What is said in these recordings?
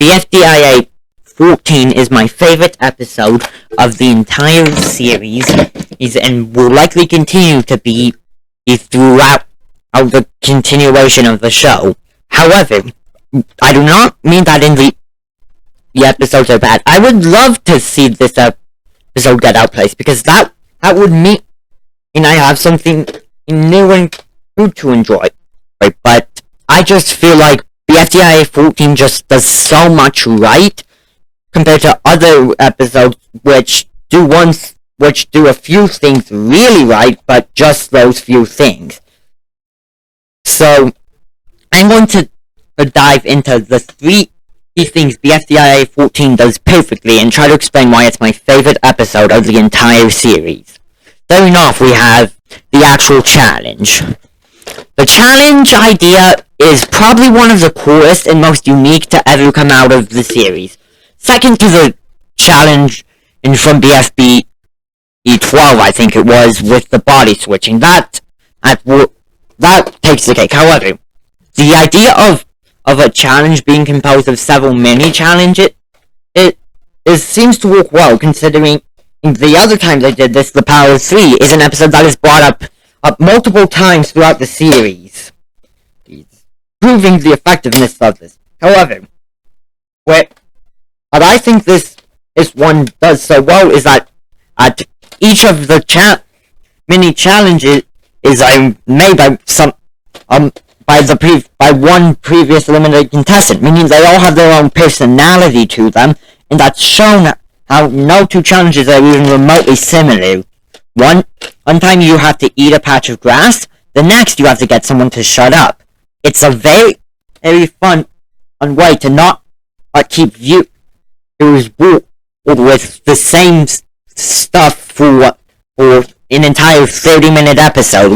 BFDI 14 is my favorite episode of the entire series, and will likely continue to be throughout the continuation of the show. However, I do not mean that in the episodes are bad. I would love to see this episode get outplaced, because that would mean I have something new and good to enjoy. Right? But I just feel like BFDI 14 just does so much right compared to other episodes which do a few things really right, but just those few things. So I'm going to dive into the three key things BFDI 14 does perfectly and try to explain why it's my favorite episode of the entire series. Starting off, we have the actual challenge. The challenge idea is probably one of the coolest and most unique to ever come out of the series. Second to the challenge from BFDI 12, I think it was, with the body switching. That takes the cake. However, the idea of a challenge being composed of several mini-challenges, it seems to work well, considering the other times I did this, the Power of 3 is an episode that is brought up multiple times throughout the series, proving the effectiveness of this. However, what I think this one does so well is that at each of the mini challenges is made by one previous eliminated contestant, meaning they all have their own personality to them, and that's shown how no two challenges are even remotely similar. One time you have to eat a patch of grass, the next you have to get someone to shut up. It's a very, very fun way to not keep viewers bored with the same stuff for an entire 30-minute episode,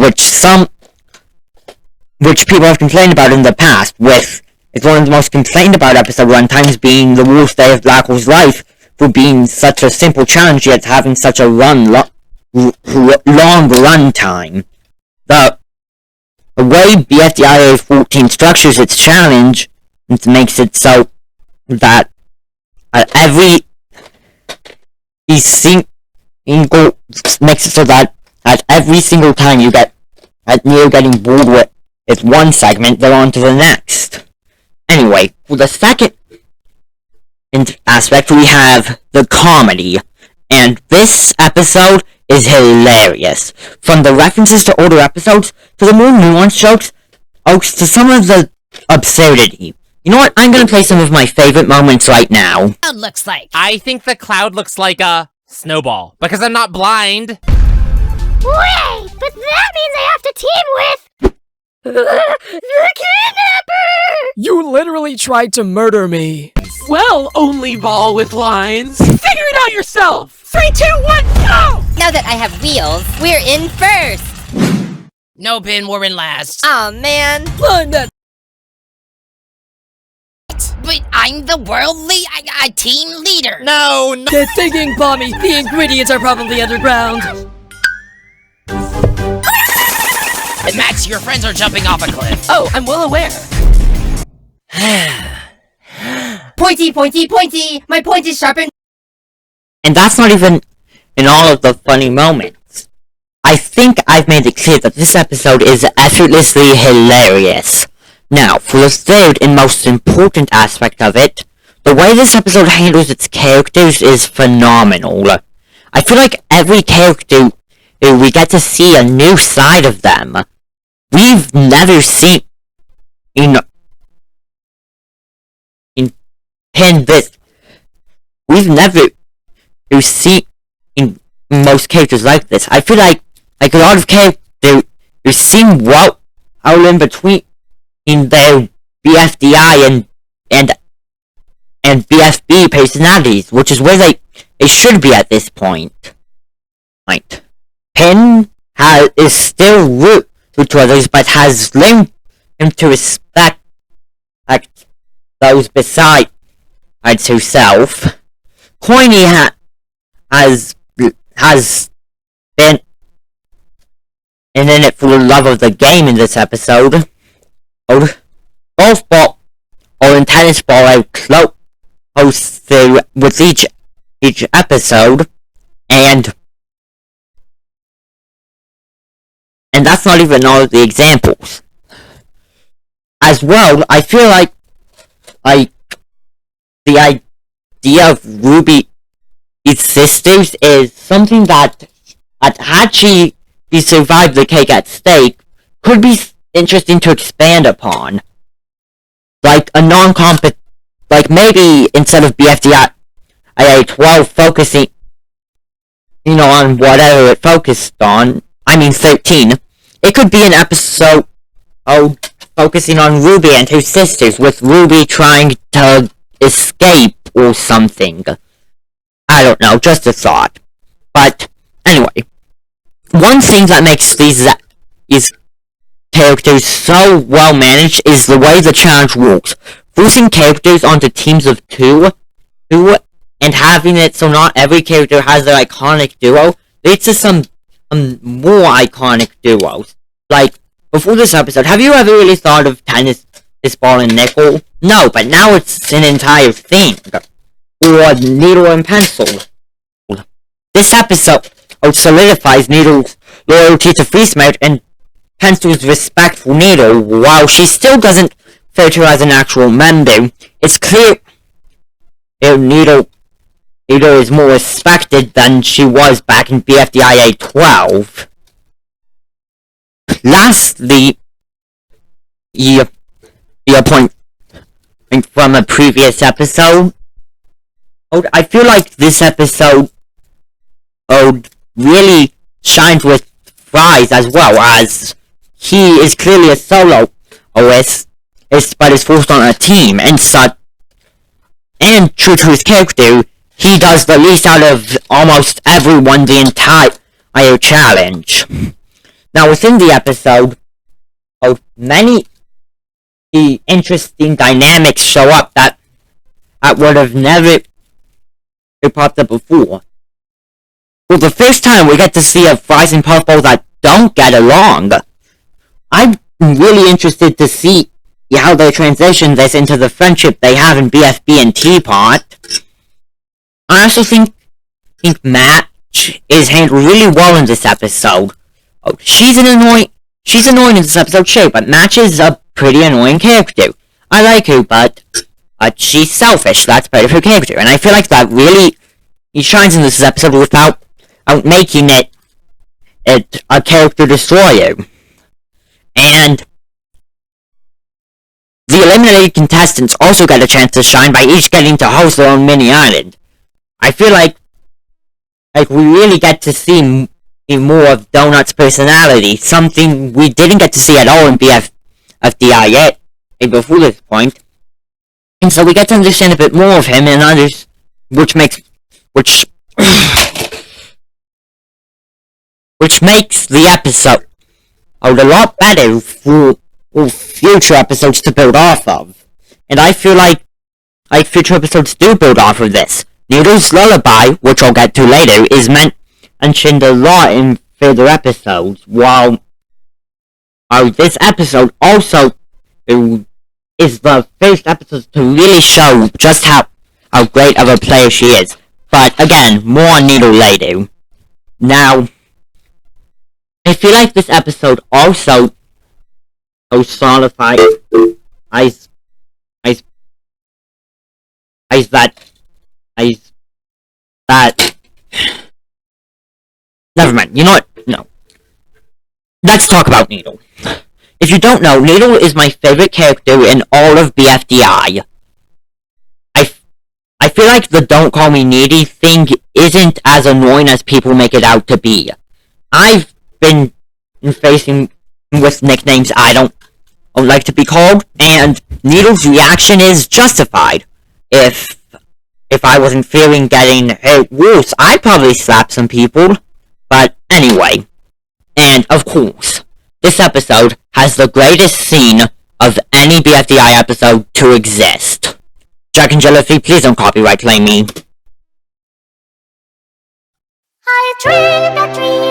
which people have complained about in the past, with it's one of the most complained about episode runtimes being the worst day of Blackwell's life for being such a simple challenge yet having such a long run time. The way BFDI 14 structures its challenge, it makes it so that every single time you get you're getting bored with one segment, they're on to the next. Anyway, for the second aspect, we have the comedy, and this episode is hilarious. From the references to older episodes, to the more nuanced jokes, to some of the absurdity. You know what? I'm gonna play some of my favorite moments right now. Cloud looks like. I think the cloud looks like a snowball, because I'm not blind. Wait, but that means I have to team with the kidnapper! You literally tried to murder me. Well, only ball with lines. Figure it out yourself! 3, 2, 1, go! Now that I have wheels, we're in first! No, Ben, we're in last. Aw, man. Learn that. But I'm the team leader. No. They're thinking, Pommy. The ingredients are probably underground. Max, your friends are jumping off a cliff. Oh, I'm well aware. Pointy, pointy, pointy! My point is sharpened. And that's not even in all of the funny moments. I think I've made it clear that this episode is effortlessly hilarious. Now, for the third and most important aspect of it, the way this episode handles its characters is phenomenal. I feel like every character, we get to see a new side of them. We've never seen we've never seen most characters like this. I feel like a lot of characters seem well out in between their BFDI and BFB personalities, which is where they should be at this point. Right. Penn is still rude to others, but has learned to respect those beside herself. Coiny has been in it for the love of the game in this episode. Golf ball or in tennis ball are through with each episode, and that's not even all of the examples. As well, I feel like the idea of Ruby's sisters is something that had she survived the cake at stake could be interesting to expand upon. Like a non-compet, like maybe instead of BFDI 12 focusing, on whatever it focused on, 13, it could be an episode focusing on Ruby and her sisters, with Ruby trying to escape or something. I don't know, just a thought. But anyway, one thing that makes these characters so well managed is the way the challenge works. Forcing characters onto teams of two, and having it so not every character has their iconic duo leads to some more iconic duos. Like, before this episode, have you ever really thought of tennis ball and nickel? No, but now it's an entire thing. Or needle and pencil. This episode solidifies Needle's loyalty to Freesmart and Pencil's respect for Needle. While she still doesn't feature as an actual member, it's clear Needle is more respected than she was back in BFDI 12. Lastly, a point from a previous episode, I feel like this episode really shines with Fries as well, as he is clearly a solo OS, but is forced on a team and such. And true to his character, he does the least out of almost everyone the entire challenge. Now, within the episode, many interesting dynamics show up that would have never popped up before. For the first time, we get to see a Fries and Puffball that don't get along. I'm really interested to see how they transition this into the friendship they have in BFB and Teapot. I also think Match is handled really well in this episode. She's annoying in this episode, sure, but Match is a pretty annoying character. I like her, but she's selfish. That's part of her character, and I feel like that really shines in this episode without making it a character destroyer. And the eliminated contestants also get a chance to shine by each getting to host their own mini island. I feel like we really get to see more of Donut's personality, something we didn't get to see at all in BFDI yet before this point. And so we get to understand a bit more of him and others, which makes the episode a lot better for future episodes to build off of. And I feel like future episodes do build off of this. Needle's lullaby, which I'll get to later, is mentioned a lot in further episodes, while this episode also is the first episode to really show just how great of a player she is. But again, more on Needle later. Now, I feel like this episode also solidifies that never mind, you know what? No. Let's talk about Needle. If you don't know, Needle is my favorite character in all of BFDI. I feel like the don't call me needy thing isn't as annoying as people make it out to be. I've been facing with nicknames I don't like to be called, and Needle's reaction is justified. If I wasn't fearing getting hurt worse, I'd probably slap some people. But anyway, and of course, this episode has the greatest scene of any BFDI episode to exist. Jack and Jellyfy, please don't copyright claim me. I dreamed a dream